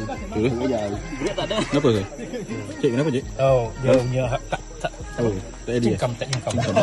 Giờ Duit tak ada. Kenapa ke? Cik, kenapa cik? Oh, dia punya tak Oh, tak ada. cingkam.